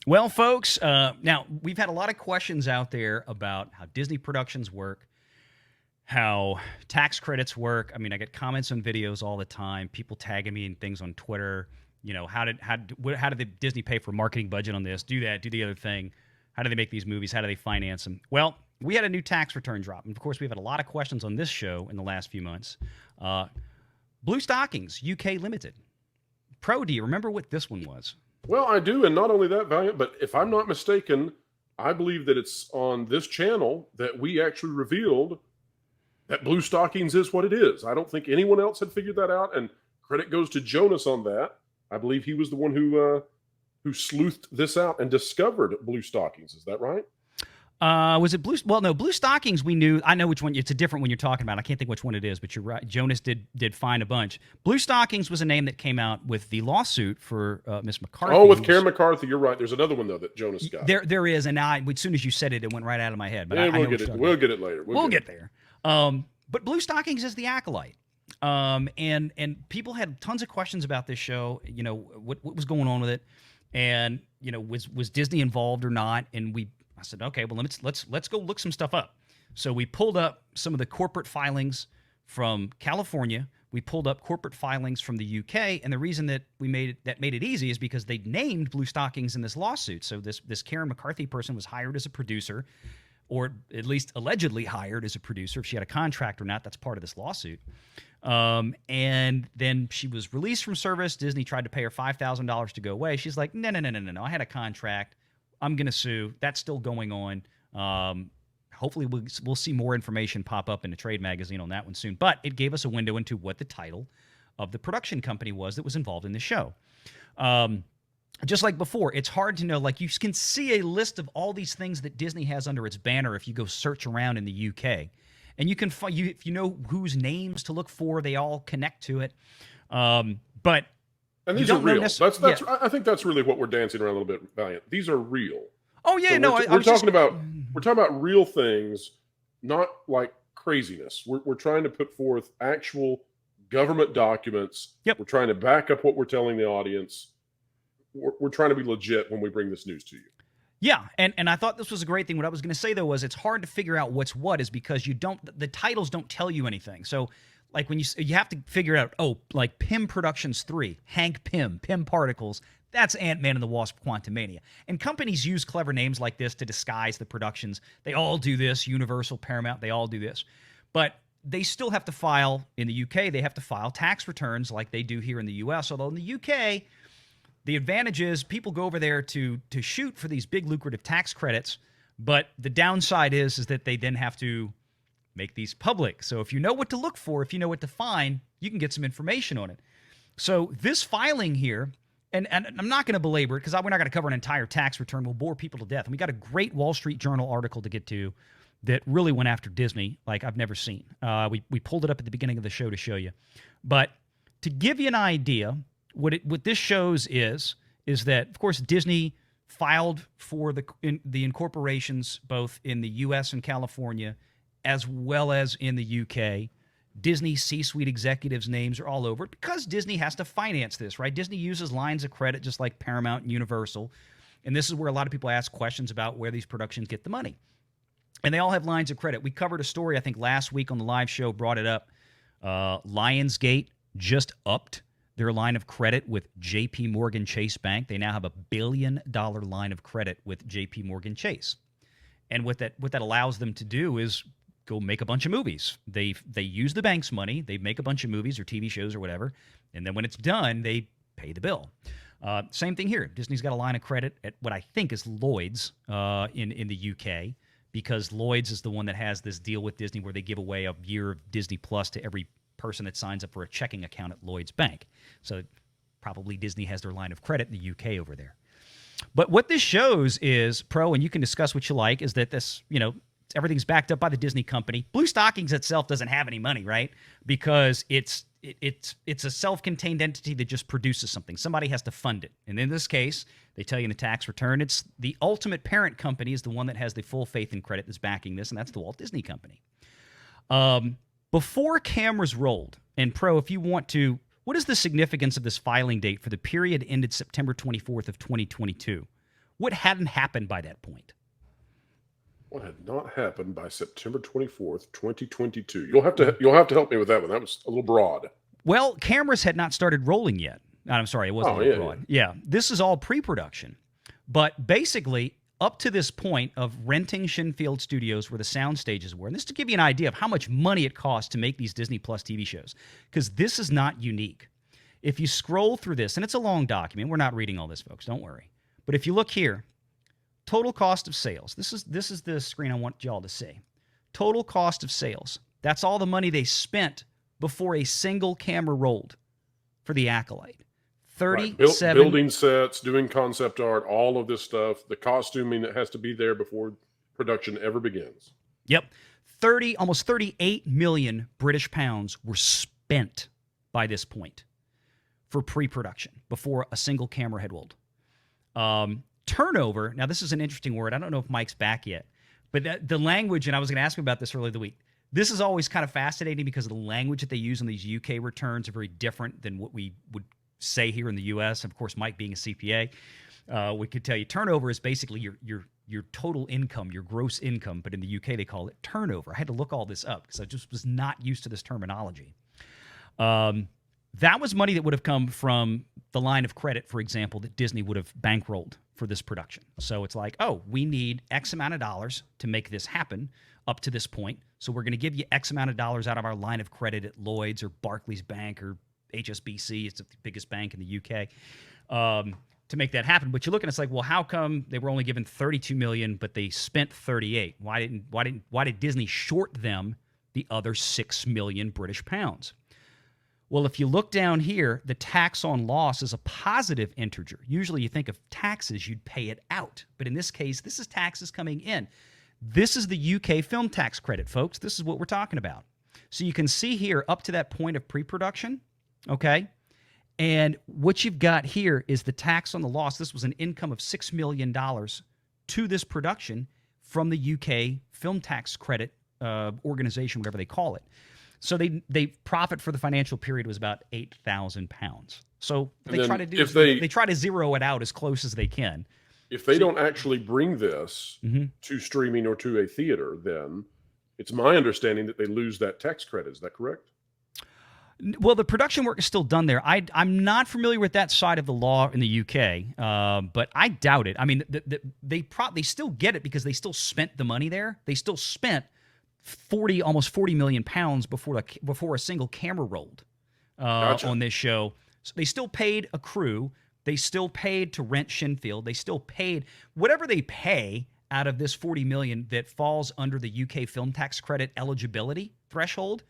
Well, folks, now we've had a lot of questions out there about how Disney productions work, how tax credits work. I mean, I get comments on videos all the time, people tagging me in things on Twitter. You know, how did the Disney pay for marketing budget on this? Do that, do the other thing. How do they make these movies? How do they finance them? Well, we had a new tax return drop. And of course, we've had a lot of questions on this show in the last few months. Blue Stockings, UK Limited. Pro, do you remember what this one was? Well, I do, and not only that, Valiant, but if I'm not mistaken, I believe that it's on this channel that we actually revealed that Blue Stockings is what it is. I don't think anyone else had figured that out, and credit goes to Jonas on that. I believe he was the one who sleuthed this out and discovered Blue Stockings. Is that right? Was it Blue? Well, no, Blue Stockings. We knew. I know which one. It's a different one you're talking about. I can't think which one it is, but you're right. Jonas did find a bunch. Blue Stockings was a name that came out with the lawsuit for Miss McCarthy. Oh, with Karen McCarthy. You're right. There's another one though that Jonas got. There is, and as soon as you said it, it went right out of my head. But yeah, we'll get it later. We'll get there. But Blue Stockings is the Acolyte. And people had tons of questions about this show. You know, what was going on with it, and you know, was Disney involved or not? And I said, okay, well, let's go look some stuff up. So we pulled up some of the corporate filings from California. We pulled up corporate filings from the UK, and the reason that made it easy is because they named Blue Stockings in this lawsuit. So this Karen McCarthy person was hired as a producer, or at least allegedly hired as a producer. If she had a contract or not, that's part of this lawsuit. And then she was released from service. Disney tried to pay her $5,000 to go away. She's like, no. I had a contract. I'm going to sue. That's still going on. Hopefully we'll see more information pop up in the trade magazine on that one soon. But it gave us a window into what the title of the production company was that was involved in the show. Just like before, it's hard to know. Like, you can see a list of all these things that Disney has under its banner if you go search around in the UK. And you can find, if you know whose names to look for, they all connect to it. But and these are real. I think that's really what we're dancing around a little bit, Valiant. These are real. Oh yeah, so we're talking about real things, not like craziness. We're trying to put forth actual government documents. Yep. We're trying to back up what we're telling the audience. We're trying to be legit when we bring this news to you. Yeah, and I thought this was a great thing. What I was going to say, though, was it's hard to figure out what's what is because the titles don't tell you anything. So, like, when you have to figure out, like Pym Productions 3, Hank Pym Particles, that's Ant-Man and the Wasp: Quantumania. And companies use clever names like this to disguise the productions. They all do this, Universal, Paramount, they all do this. But they still have to file, in the UK, they have to file tax returns like they do here in the US, although in the UK, the advantage is people go over there to shoot for these big lucrative tax credits, but the downside is that they then have to make these public. So if you know what to look for, if you know what to find, you can get some information on it. So this filing here, and I'm not going to belabor it because we're not going to cover an entire tax return. We'll bore people to death. And we got a great Wall Street Journal article to get to that really went after Disney like I've never seen. We pulled it up at the beginning of the show to show you. But to give you an idea, what this shows is that, of course, Disney filed for the incorporations both in the U.S. and California as well as in the UK. Disney C-suite executives' names are all over it because Disney has to finance this, right? Disney uses lines of credit just like Paramount and Universal, and this is where a lot of people ask questions about where these productions get the money. And they all have lines of credit. We covered a story, I think, last week on the live show, brought it up. Lionsgate just upped their line of credit with J.P. Morgan Chase Bank. They now have a $1 billion line of credit with J.P. Morgan Chase. And what that allows them to do is go make a bunch of movies. They use the bank's money. They make a bunch of movies or TV shows or whatever. And then when it's done, they pay the bill. Same thing here. Disney's got a line of credit at what I think is Lloyd's in the UK, because Lloyd's is the one that has this deal with Disney where they give away a year of Disney Plus to every person that signs up for a checking account at Lloyd's Bank. So probably Disney has their line of credit in the UK over there. But what this shows is, Pro, and you can discuss what you like, is that this, everything's backed up by the Disney company. Blue Stockings itself doesn't have any money, right? Because it's a self-contained entity that just produces something. Somebody has to fund it. And in this case, they tell you in the tax return, it's the ultimate parent company is the one that has the full faith and credit that's backing this, and that's the Walt Disney Company. Before cameras rolled, and Pro, if you want to, what is the significance of this filing date for the period ended September 24th of 2022? What hadn't happened by that point? What had not happened by September 24th, 2022? You'll have to help me with that one. That was a little broad. Well, cameras had not started rolling yet. I'm sorry, it wasn't Oh, a little yeah, broad. Yeah, this is all pre-production. But basically, up to this point of renting Shinfield Studios where the sound stages were, and this to give you an idea of how much money it costs to make these Disney Plus TV shows, because this is not unique. If you scroll through this, and it's a long document, we're not reading all this, folks, don't worry. But if you look here, total cost of sales. This is the screen I want y'all to see. Total cost of sales. That's all the money they spent before a single camera rolled for the Acolyte. 37 building sets, doing concept art, all of this stuff, the costuming that has to be there before production ever begins. Yep. Almost 38 million British pounds were spent by this point for pre-production before a single camera had rolled. Turnover, now this is an interesting word. I don't know if Mike's back yet, but the language, and I was going to ask him about this earlier the week, this is always kind of fascinating because the language that they use on these UK returns are very different than what we would say here in the U.S. Of course, Mike being a CPA, we could tell you turnover is basically your total income, your gross income, but in the UK they call it turnover. I had to look all this up because I just was not used to this terminology. That was money that would have come from the line of credit, for example, that Disney would have bankrolled for this production. So it's like, oh, we need X amount of dollars to make this happen up to this point. So we're going to give you X amount of dollars out of our line of credit at Lloyd's or Barclays Bank or HSBC. It's the biggest bank in the UK to make that happen. But you look and it's like, well, how come they were only given 32 million, but they spent 38? Why did Disney short them the other 6 million British pounds? Well, if you look down here, the tax on loss is a positive integer. Usually you think of taxes, you'd pay it out. But in this case, this is taxes coming in. This is the UK film tax credit, folks. This is what we're talking about. So you can see here up to that point of pre-production, okay? And what you've got here is the tax on the loss. This was an income of $6 million to this production from the UK film tax credit organization, whatever they call it. So they profit for the financial period was about £8,000. So what they try to do is they try to zero it out as close as they can. If they don't actually bring this to streaming or to a theater, then it's my understanding that they lose that tax credit. Is that correct? Well, the production work is still done there. I'm not familiar with that side of the law in the UK, but I doubt it. I mean, they still get it because they still spent the money there. They still spent almost 40 million pounds before a single camera rolled on this show. So they still paid a crew. They still paid to rent Shinfield. They still paid whatever they pay out of this 40 million that falls under the UK film tax credit eligibility threshold.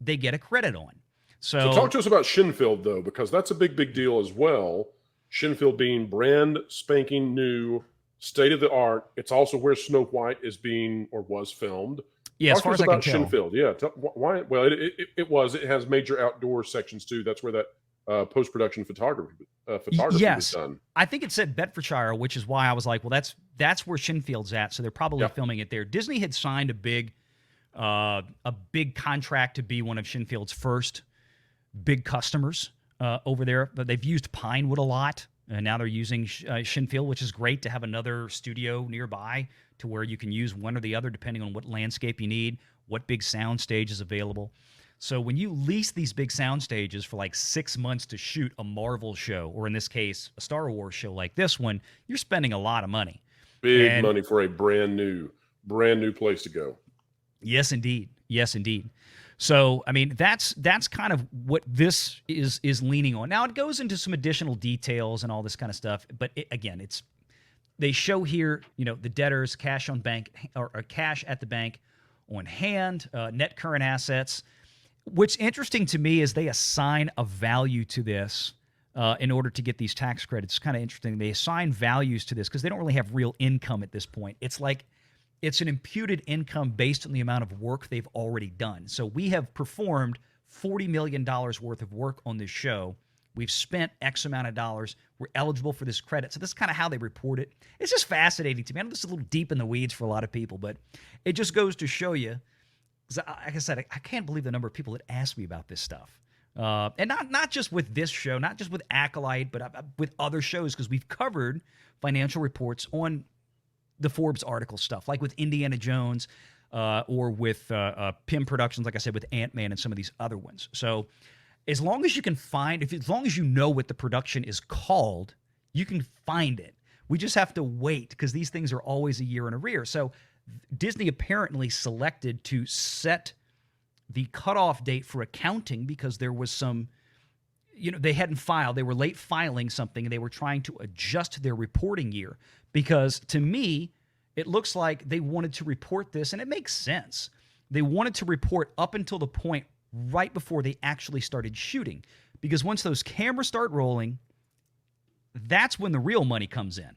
They get a credit on. So talk to us about Shinfield, though, because that's a big deal as well. Shinfield being brand spanking new, state of the art. It's also where Snow White is being or was filmed. Yeah, as far as I can tell. Shinfield, yeah. Why? Well, it has major outdoor sections too. That's where that post-production photography was done. I think it said Bedfordshire, which is why I was like, well, that's where Shinfield's at. So they're probably filming it there. Disney had signed a big contract to be one of Shinfield's first big customers over there. But they've used Pinewood a lot, and now they're using Shinfield, which is great to have another studio nearby to where you can use one or the other depending on what landscape you need, what big sound stage is available. So when you lease these big sound stages for like 6 months to shoot a Marvel show, or in this case, a Star Wars show like this one, you're spending a lot of money. Big money for a brand new place to go. Yes, indeed. Yes, indeed. So, I mean, that's kind of what this is leaning on. Now, it goes into some additional details and all this kind of stuff, but they show here, the debtors, cash on bank or cash at the bank on hand, net current assets. What's interesting to me is they assign a value to this in order to get these tax credits. It's kind of interesting. They assign values to this because they don't really have real income at this point. It's like it's an imputed income based on the amount of work they've already done. So we have performed $40 million worth of work on this show. We've spent X amount of dollars. We're eligible for this credit. So this is kind of how they report it. It's just fascinating to me. I know this is a little deep in the weeds for a lot of people, but it just goes to show you, because like I said, I can't believe the number of people that ask me about this stuff. And not just with this show, not just with Acolyte, but with other shows, because we've covered financial reports on the Forbes article stuff, like with Indiana Jones or with Pym Productions, like I said, with Ant-Man and some of these other ones. So as long as you can find, as long as you know what the production is called, you can find it. We just have to wait, because these things are always a year in arrears. So Disney apparently selected to set the cutoff date for accounting because there was some, they hadn't filed. They were late filing something, and they were trying to adjust their reporting year. Because to me, it looks like they wanted to report this, and it makes sense. They wanted to report up until the point right before they actually started shooting. Because once those cameras start rolling, that's when the real money comes in.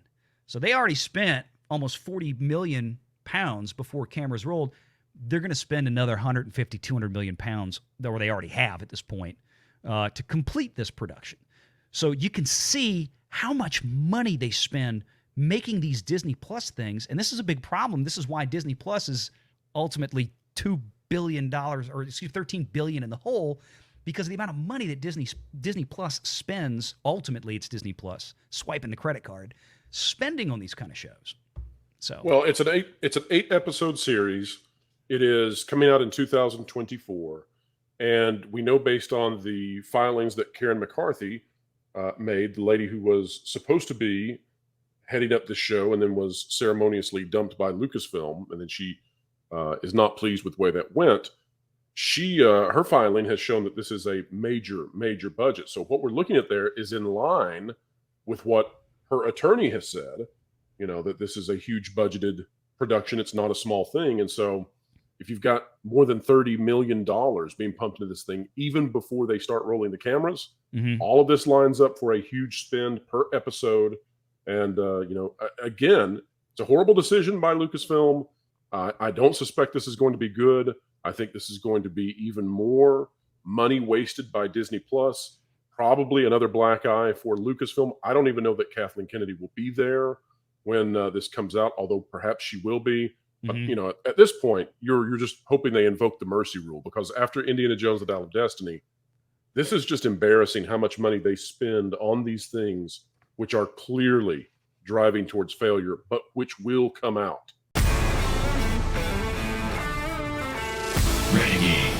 So they already spent almost 40 million pounds before cameras rolled. They're going to spend another 150, 200 million pounds, or they already have at this point, to complete this production. So you can see how much money they spend making these Disney Plus things. And this is a big problem. This is why Disney Plus is ultimately $2 billion, or $13 billion in the hole, because of the amount of money that Disney Plus spends. Ultimately, it's Disney Plus swiping the credit card, spending on these kind of shows. So, well, it's an 8-episode series. It is coming out in 2024, and we know, based on the filings that Karen McCarthy made, the lady who was supposed to be heading up the show and then was ceremoniously dumped by Lucasfilm, and then she is not pleased with the way that went. Her filing has shown that this is a major budget. So what we're looking at there is in line with what her attorney has said, that this is a huge budgeted production. It's not a small thing. And so if you've got more than $30 million being pumped into this thing, even before they start rolling the cameras, all of this lines up for a huge spend per episode. And, again, it's a horrible decision by Lucasfilm. I don't suspect this is going to be good. I think this is going to be even more money wasted by Disney Plus. Probably another black eye for Lucasfilm. I don't even know that Kathleen Kennedy will be there when this comes out, although perhaps she will be. But, at this point, you're just hoping they invoke the mercy rule, because after Indiana Jones: The Dial of Destiny, this is just embarrassing how much money they spend on these things, which are clearly driving towards failure, but which will come out. Renegade.